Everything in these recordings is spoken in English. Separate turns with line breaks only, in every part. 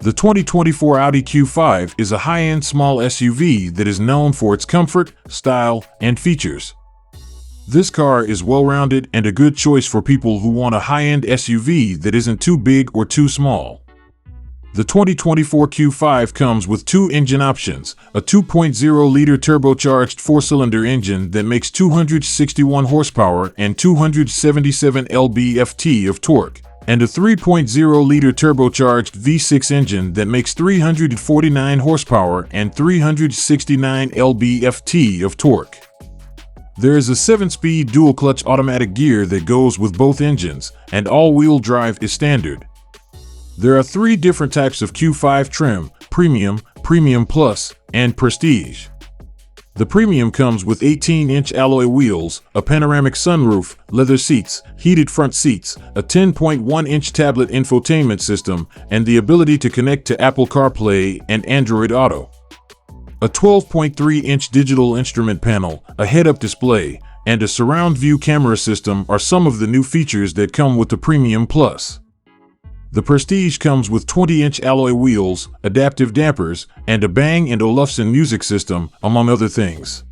The 2024 Audi Q5 is a high-end small SUV that is known for its comfort, style, and features. This car is well-rounded and a good choice for people who want a high-end SUV that isn't too big or too small. The 2024 Q5 comes with two engine options: a 2.0-liter turbocharged four-cylinder engine that makes 261 horsepower and 277 lb-ft of torque, and a 3.0-liter turbocharged V6 engine that makes 349 horsepower and 369 lb-ft of torque. There is a 7-speed dual-clutch automatic gear that goes with both engines, and all-wheel drive is standard. There are three different types of Q5 trim: Premium, Premium Plus, and Prestige. The Premium comes with 18-inch alloy wheels, a panoramic sunroof, leather seats, heated front seats, a 10.1-inch tablet infotainment system, and the ability to connect to Apple CarPlay and Android Auto. A 12.3-inch digital instrument panel, a head-up display, and a surround view camera system are some of the new features that come with the Premium Plus. The Prestige comes with 20-inch alloy wheels, adaptive dampers, and a Bang & Olufsen music system, among other things.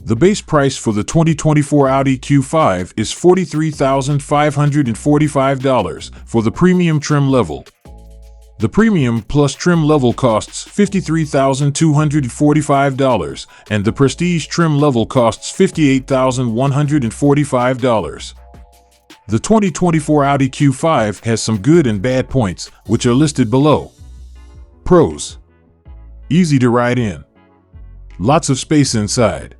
The base price for the 2024 Audi Q5 is $43,545 for the premium trim level. The Premium Plus trim level costs $53,245, and the Prestige trim level costs $58,145. The 2024 Audi Q5 has some good and bad points, which are listed below. Pros: easy to ride in. Lots of space inside.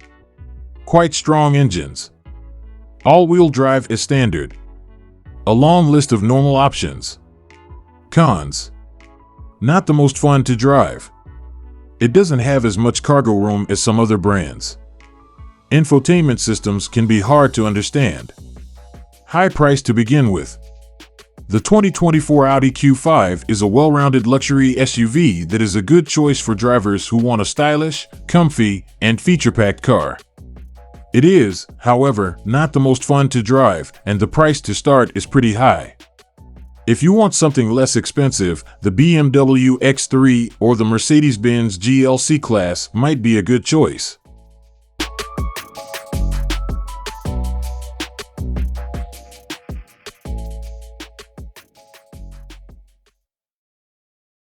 Quite strong engines. All-wheel drive is standard. A long list of normal options. Cons: not the most fun to drive. It doesn't have as much cargo room as some other brands. Infotainment systems can be hard to understand. High price to begin with. The 2024 Audi Q5 is a well-rounded luxury SUV that is a good choice for drivers who want a stylish, comfy, and feature-packed car. It is, however, not the most fun to drive, and the price to start is pretty high. If you want something less expensive, the BMW X3 or the Mercedes-Benz GLC class might be a good choice.